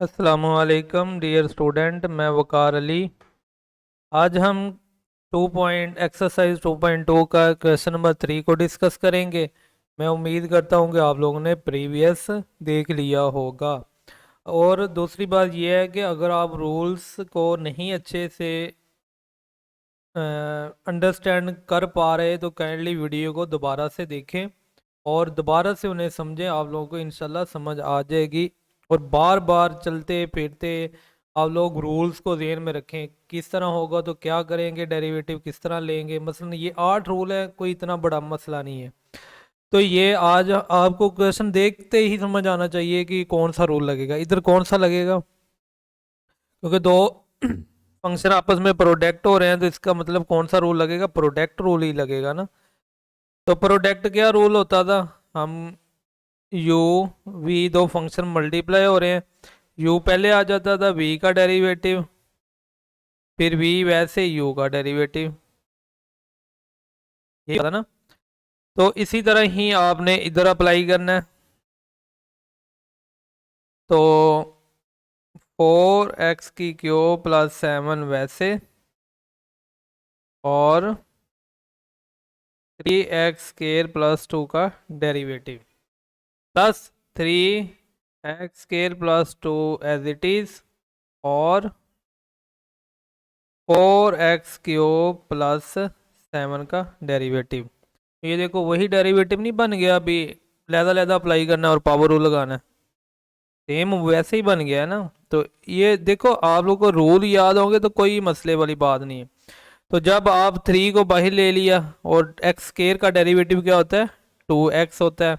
अस्सलामुअलैकुम dear student, मैं वकार अली। आज हम 2 एक्सरसाइज 2.2 का क्वेश्चन नंबर 3 को डिस्कस करेंगे। मैं उम्मीद करता हूँ कि आप लोगों ने प्रीवियस देख लिया होगा। और दूसरी बात यह है कि अगर आप रूल्स को नहीं अच्छे से अंडरस्टैंड कर पा रहे तो काइंडली वीडियो को दोबारा से देखें और दोबारा से उन्हें समझें। आप लोगों को इंशाल्लाह समझ आ जाएगी। और बार बार चलते फिरते आप लोग रूल्स को ध्यान में रखें, किस तरह होगा तो क्या करेंगे, डेरिवेटिव किस तरह लेंगे। मसलन ये 8 रूल है, कोई इतना बड़ा मसला नहीं है। तो ये आज आपको क्वेश्चन देखते ही समझ आना चाहिए कि कौन सा रूल लगेगा, इधर कौन सा लगेगा। क्योंकि दो फंक्शन आपस में प्रोडक्ट हो रहे हैं तो इसका मतलब कौन सा रूल लगेगा, प्रोडक्ट रूल ही लगेगा ना। तो प्रोडक्ट क्या रूल होता था, हम यू वी दो फंक्शन मल्टीप्लाई हो रहे हैं, यू पहले आ जाता था वी का डेरिवेटिव, फिर वी वैसे यू का डेरिवेटिव, ये था ना। तो इसी तरह ही आपने इधर अप्लाई करना है। तो 4x³ + 7 वैसे और 3x² + 2 का derivative plus 3x² + 2 as it is और 4x³ + 7 का डेरिवेटिव। ये देखो वही डेरिवेटिव नहीं बन गया, अभी लहदा लहदा अप्लाई करना है और पावर रूल लगाना है, सेम वैसे ही बन गया है ना। तो ये देखो आप लोग को रूल याद होंगे तो कोई मसले वाली बात नहीं है। तो जब आप 3 को बाहर ले लिया और x² का डेरिवेटिव क्या होता है, 2x होता है।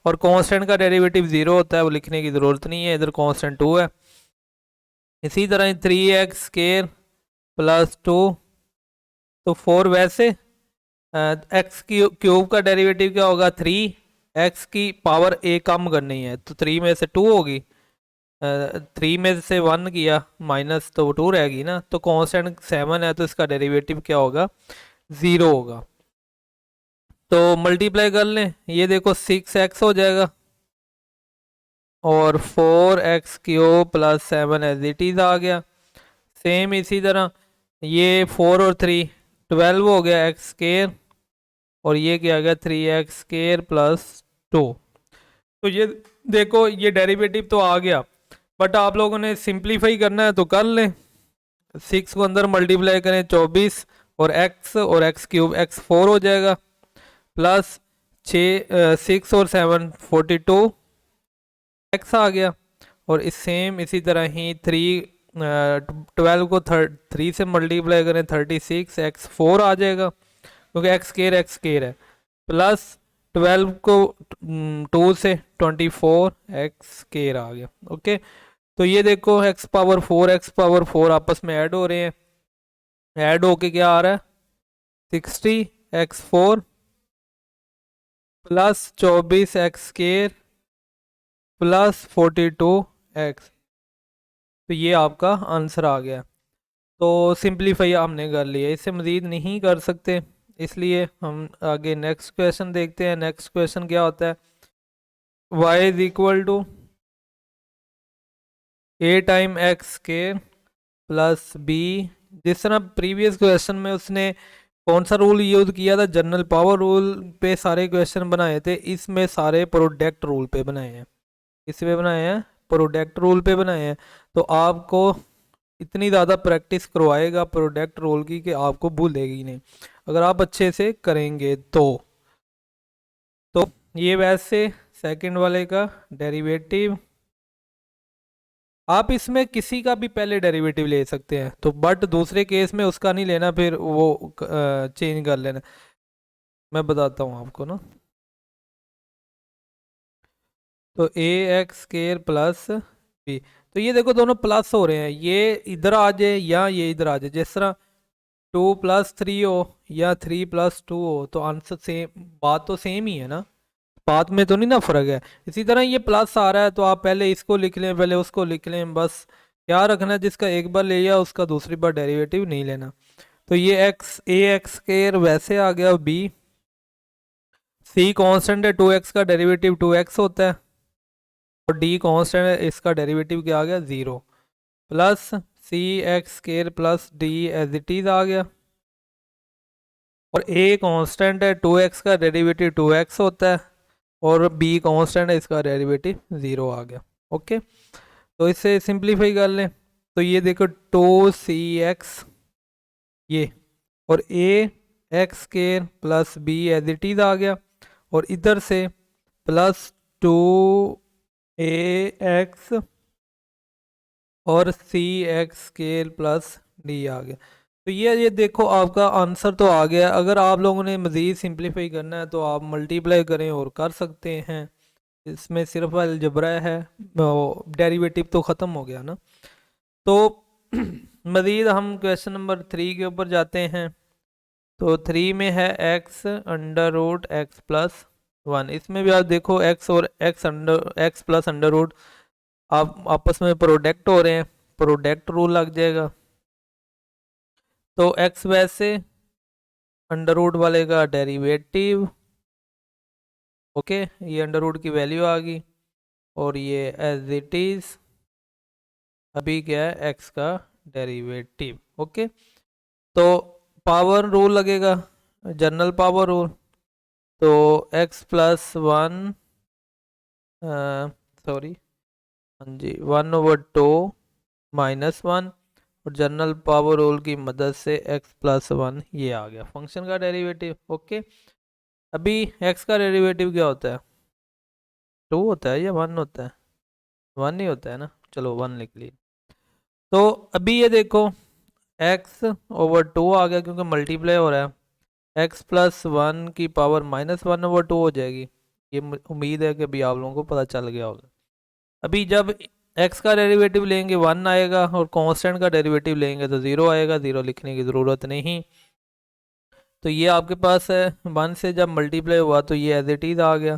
और कांस्टेंट का डेरिवेटिव 0 होता है, वो लिखने की ज़रूरत नहीं है, इधर कांस्टेंट 2 है। इसी तरह 3x² + 2, तो 4 वैसे x³ का डेरिवेटिव क्या होगा, 3। x की पावर a कम करनी है तो 3 में से 2 होगी, 3 में से 1 किया माइनस तो 2 रहेगी ना। तो कांस्टेंट 7 है तो इसका डेरिवेटिव क्या होगा, 0 होगा। तो मल्टीप्लाई कर लें, ये देखो 6x हो जाएगा और 4x³ + 7 एज इट इज़ आ गया। सेम इसी तरह ये 4 और 3 12 हो गया x² और ये क्या आ गया 3x² + 2। तो ये देखो ये डेरिवेटिव तो आ गया, बट आप लोगों ने सिंप्लीफाई करना है तो कर लें। 6 को अंदर मल्टीप्लाई करें 24 और x³ x4 हो जाएगा प्लस 6 और 7 42 x आ गया। और इस सेम इसी तरह ही 12 को 3 से मल्टीप्लाई करें 36 x4 आ जाएगा, क्योंकि x² है। प्लस 12 को 2 से 24 x² आ गया। ओके, तो ये देखो x⁴ आपस में ऐड हो रहे हैं, ऐड होके क्या आ रहा है 60x4 plus 24x² plus 42x। तो ये आपका आंसर आ गया। तो सिंप्लीफाई हमने कर लिया, इससे मज़ीद नहीं कर सकते, इसलिए हम आगे नेक्स्ट क्वेश्चन देखते हैं। नेक्स्ट क्वेश्चन क्या होता है, y is equal to a time x² plus b। जिस तरह प्रीवियस क्वेश्चन में उसने कौन सा रूल यूज किया था, जनरल पावर रूल पे सारे क्वेश्चन बनाए थे, इसमें सारे प्रोडक्ट रूल पे बनाए हैं। इस पे बनाए हैं, प्रोडक्ट रूल पे बनाए हैं। तो आपको इतनी ज़्यादा प्रैक्टिस करवाएगा प्रोडक्ट रूल की कि आपको भूलेगी नहीं, अगर आप अच्छे से करेंगे तो ये वैसे सेकंड वाले का डेरिवेटिव, आप इसमें किसी का भी पहले डेरिवेटिव ले सकते हैं, तो बट दूसरे केस में उसका नहीं लेना, फिर वो चेंज कर लेना। मैं बताता हूँ आपको ना। तो ax² प्लस b, तो ये देखो दोनों प्लस हो रहे हैं, ये इधर आ जाए या ये इधर आ जाए। जिस तरह 2 + 3 हो या 3 + 2 हो तो आंसर सेम, बात तो सेम ही है ना, बात में तो नहीं ना फर्क है। इसी तरह ये प्लस आ रहा है तो आप पहले इसको लिख लें पहले उसको लिख लें, बस क्या रखना है, जिसका एक बार ले लिया उसका दूसरी बार डेरिवेटिव नहीं लेना। तो ये ax² वैसे आ गया, b c कांस्टेंट है, 2x का डेरिवेटिव 2x होता है, और डी कांस्टेंट है, इसका डेरिवेटिव क्या आ गया 0 plus C X square plus D as it is आ गया। और ए कांस्टेंट है, 2x का डेरिवेटिव 2x होता है, और बी कांस्टेंट है, इसका डेरिवेटिव 0 आ गया। ओके, तो इसे सिंप्लीफाई कर लें तो ये देखो 2cx ये, और A X square plus B as it is आ गया, और इधर से प्लस 2ax और C X square plus D आ गया। तो ये देखो आपका आंसर तो आ गया। अगर आप लोगों ने मज़ीद सिंप्लीफाई करना है तो आप मल्टीप्लाई करें और कर सकते हैं, इसमें सिर्फ अलजबरा है, डेरिवेटिव तो ख़त्म हो गया ना। तो मज़ीद हम क्वेश्चन नंबर 3 के ऊपर जाते हैं। तो 3 में है x under root x plus 1। इसमें भी आप देखो एक्स और एक्स प्लस अंडर रूट आप आपस में प्रोडक्ट हो रहे हैं, प्रोडक्ट रूल लग जाएगा। तो एक्स वैसे अंडर रूट वाले का डेरिवेटिव, ओके, ये अंडर रूट की वैल्यू आ गई, और ये एज इट इज अभी क्या है एक्स का डेरिवेटिव। ओके, तो पावर रूल लगेगा, जनरल पावर रूल। तो एक्स प्लस 1 सॉरी हाँ जी 1/2 -1, और जनरल पावर रूल की मदद से x प्लस 1 ये आ गया फंक्शन का डेरिवेटिव। ओके, अभी x का डेरिवेटिव क्या होता है, 2 होता है या 1 होता है, 1 ही होता है ना, चलो 1 लिख लीजिए। तो अभी ये देखो x/2 आ गया क्योंकि मल्टीप्लाई हो रहा है, x प्लस 1 की पावर -1/2 हो जाएगी। ये उम्मीद है कि अभी आप लोगों को पता चल गया होगा। अभी जब x का डेरिवेटिव लेंगे 1 आएगा, और कांस्टेंट का डेरिवेटिव लेंगे तो 0 आएगा, 0 लिखने की ज़रूरत नहीं। तो ये आपके पास है 1 से जब मल्टीप्लाई हुआ तो ये एज इट इज़ आ गया।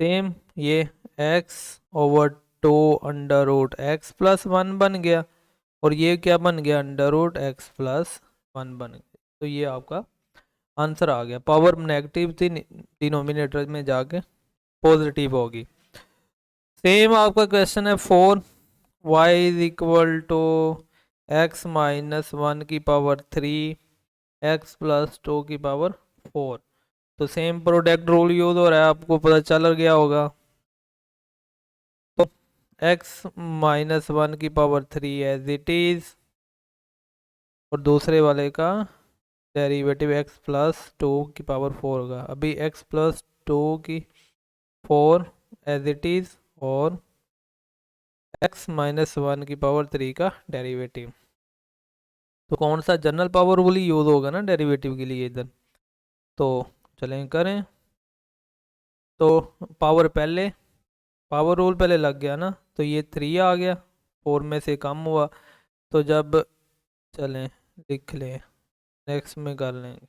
सेम ये x/2 under root x plus 1 बन गया, और ये क्या बन गया अंडर रूट एक्स प्लस 1 बन गया। तो ये आपका आंसर आ गया। पावर नेगेटिव थी, डिनोमिनेटर में जाके पॉजिटिव होगी। सेम आपका क्वेश्चन है 4, y is equal to x minus 1 की पावर 3 एक्स प्लस 2 की पावर 4। तो सेम प्रोडक्ट रूल यूज हो रहा है, आपको पता चल गया होगा। तो एक्स माइनस 1 की पावर 3 एज इट इज, और दूसरे वाले का डेरिवेटिव एक्स प्लस 2 की पावर 4 होगा। अभी एक्स प्लस 2 की 4 एज इट इज, और एक्स माइनस 1 की पावर 3 का डेरिवेटिव। तो कौन सा जनरल पावर रूल ही यूज होगा ना डेरिवेटिव के लिए इधर। तो चलें करें। तो पावर रूल पहले लग गया ना, तो ये 3 आ गया, 4 में से कम हुआ, तो जब चलें लिख लें, नेक्स्ट में कर लेंगे।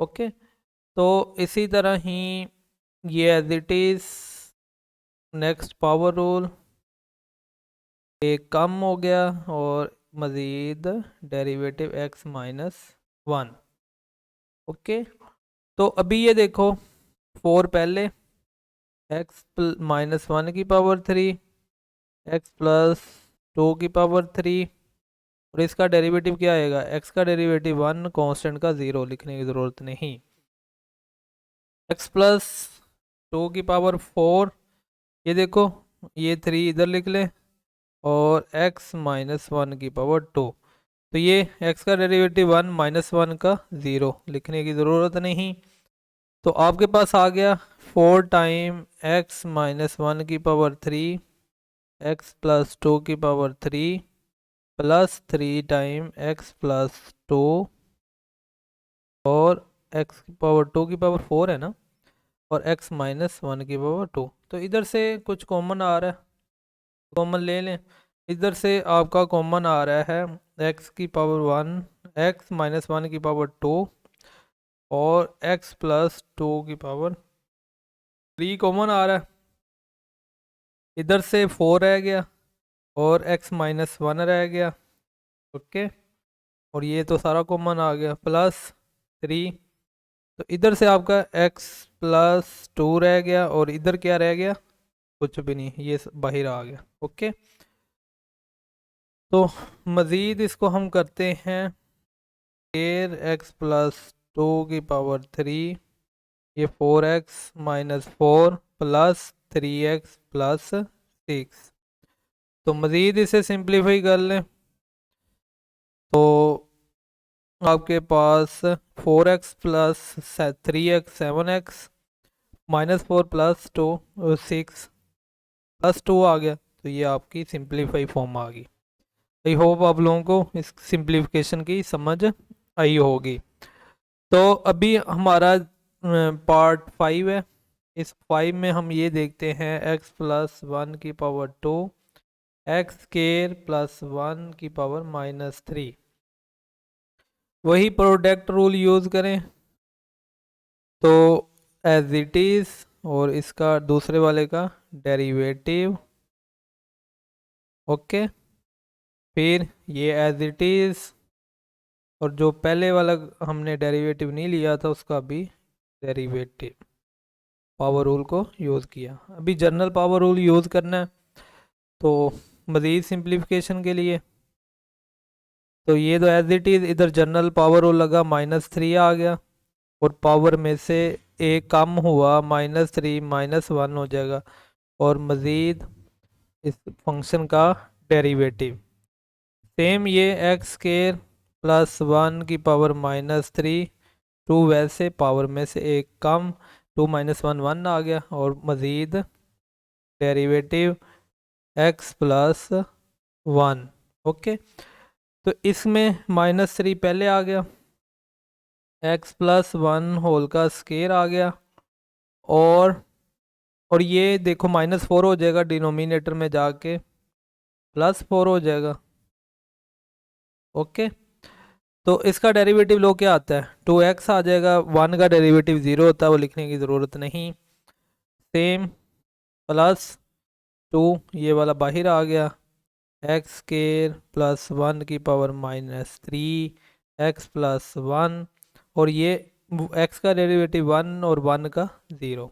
ओके, तो इसी तरह ही ये as it is next power rule एक कम हो गया, और मज़ीद डेरिवेटिव x माइनस 1। ओके, तो अभी ये देखो 4 पहले, x माइनस 1 की पावर 3 x प्लस 2 की पावर 3, और इसका डेरिवेटिव क्या आएगा, x का डेरिवेटिव 1, कांस्टेंट का 0 लिखने की ज़रूरत नहीं। x प्लस 2 की पावर 4, ये देखो ये 3 इधर लिख लें, और x माइनस 1 की पावर 2। तो ये x का डेरिवेटिव 1 -1 का 0 लिखने की ज़रूरत नहीं। तो आपके पास आ गया 4 टाइम x माइनस 1 की पावर 3 x प्लस 2 की power 3 plus 3 time x plus 2, और x की पावर 2 की पावर 4 है ना, और x माइनस 1 की पावर 2। तो इधर से कुछ कॉमन आ रहा है, कॉमन ले लें। इधर से आपका कॉमन आ रहा है x की पावर 1, x माइनस 1 की पावर 2, और x प्लस 2 की पावर 3 कॉमन आ रहा है। इधर से 4 रह गया, और x माइनस 1 रह गया। ओके, और ये तो सारा कॉमन आ गया, प्लस 3। तो इधर से आपका x प्लस 2 रह गया, और इधर क्या रह गया, कुछ भी नहीं, ये बाहर आ गया। ओके, तो मज़ीद इसको हम करते हैं स्क्वायर एक्स प्लस 2 की पावर 3, ये 4x-4 प्लस 3x+6। तो मज़ीद इसे सिंप्लीफाई कर लें तो आपके पास 4x plus 3x 7x -4 plus 2 6 plus 2 आ गया। तो ये आपकी सिंप्लीफाई फॉर्म आ गई। आई होप आप लोगों को इस सिंप्लीफिकेशन की समझ आई होगी। तो अभी हमारा पार्ट 5 है। इस 5 में हम ये देखते हैं x+1 की पावर 2 एक्स स्क्वायर प्लस 1 की पावर -3। वही प्रोडक्ट रूल यूज़ करें तो एज इट इज़, और इसका दूसरे वाले का डेरिवेटिव। ओके, फिर ये एज इट इज़, और जो पहले वाला हमने डेरिवेटिव नहीं लिया था उसका भी डेरिवेटिव पावर रूल को यूज़ किया। अभी जनरल पावर रूल यूज़ करना है तो मज़ीद सिंप्लीफिकेशन के लिए, तो ये तो एज इट इज़, इधर जनरल पावर रूल लगा -3 आ गया, और पावर में से एक कम हुआ -3 -1 हो जाएगा, और मज़ीद इस फंक्शन का डेरिवेटिव। सेम ये एक्स स्क्वायर प्लस 1 की पावर-3 2 वैसे पावर में से एक कम 2 -1 1 आ गया, और मज़ीद डेरिवेटिव x प्लस 1। ओके, तो इसमें -3 पहले आ गया, x+1 होल का स्क्वायर आ गया, और ये देखो -4 हो जाएगा डिनोमिनेटर में जाके, +4 हो जाएगा। ओके, तो इसका डेरिवेटिव लो क्या आता है, 2x आ जाएगा। 1 का डेरिवेटिव 0 होता है, वो लिखने की ज़रूरत नहीं। सेम +2, ये वाला बाहर आ गया, एक्स स्क्वायर प्लस 1 की पावर-3 x+1, और ये x का डेरिवेटिव 1 और 1 का 0।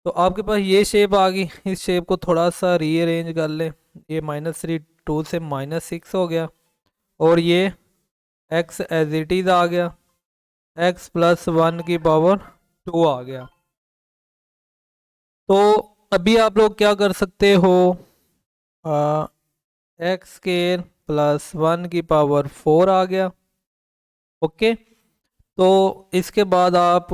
तो आपके पास ये शेप आ गई। इस शेप को थोड़ा सा रीअरेंज कर लें, ये -3 2 से -6 हो गया, और ये x एज इट इज़ आ गया, x+1 की पावर 2 आ गया। तो अभी आप लोग क्या कर सकते हो, एक्स स्क्वायर प्लस 1 की पावर 4 आ गया। ओके, तो इसके बाद आप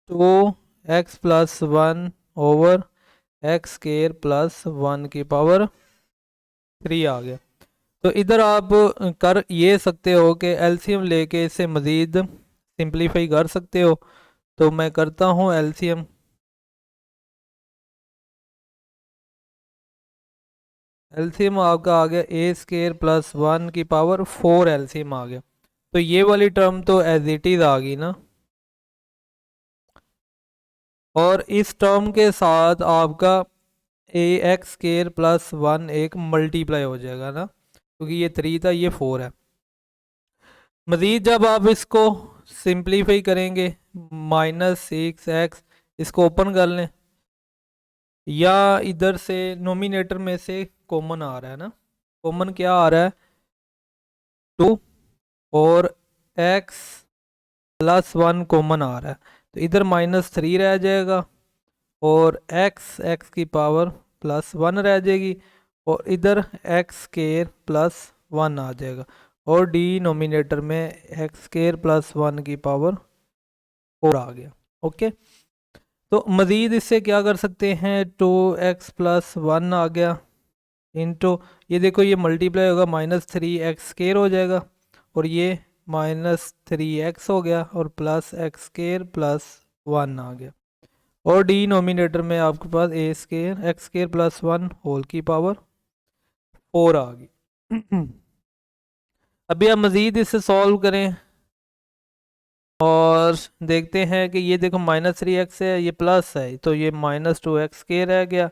2x+1 over x square plus 1 की पावर 3 आ गया। तो इधर आप कर ये सकते हो कि एलसीएम लेके इसे मज़ीद सिंप्लीफाई कर सकते हो। तो मैं करता हूँ एलसीएम। एलसीएम आपका आ गया ए स्क्वायर प्लस 1 की पावर 4 एलसीएम आ गया। तो ये वाली टर्म तो एज इट इज़ आ गई ना, और इस टर्म के साथ आपका ए एक्स स्क्वायर प्लस 1 एक मल्टीप्लाई हो जाएगा ना, क्योंकि ये 3 था, ये 4 है। मज़ीद जब आप इसको सिंप्लीफाई करेंगे -6x, इसको ओपन कर लें, या इधर से नोमिनेटर में से कॉमन आ रहा है ना, कॉमन क्या आ रहा है 2, और x+1 कॉमन आ रहा है, तो इधर -3 रह जाएगा, और x की पावर +1 रह जाएगी, और इधर एक्स स्क्वायर प्लस 1 आ जाएगा, और डिनोमिनेटर में एक्स स्क्वायर प्लस 1 की पावर 4 आ गया। ओके, तो मज़ीद इससे क्या कर सकते हैं, 2x+1 आ गया इंटू, ये देखो ये मल्टीप्लाई होगा -3x² हो जाएगा, और ये -3x हो गया, और प्लस x² + 1 आ गया, और डिनोमिनेटर में आपके पास x² प्लस 1 होल की पावर 4 आ गई। अभी आप मज़ीद इसे सॉल्व करें और देखते हैं कि ये देखो -3x है, ये प्लस है, तो ये -2x² रह गया,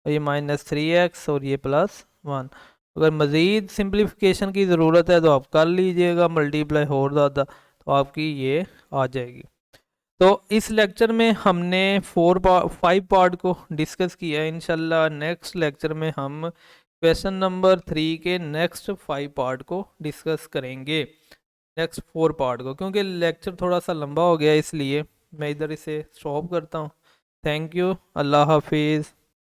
और ये -3x, और ये +1। अगर मज़ीद सिंप्लीफिकेशन की ज़रूरत है तो आप कर लीजिएगा, मल्टीप्लाई और ज़्यादा, तो आपकी ये आ जाएगी। तो इस लेक्चर में हमने 5 पार्ट को डिस्कस किया है। इंशाल्लाह नेक्स्ट लेक्चर में हम क्वेश्चन नंबर 3 के नेक्स्ट 5 पार्ट को डिस्कस करेंगे, नेक्स्ट 4 पार्ट को। क्योंकि लेक्चर थोड़ा सा लंबा हो गया इसलिए मैं इधर इसे स्टॉप करता हूँ। थैंक यू, अल्लाह हाफिज़।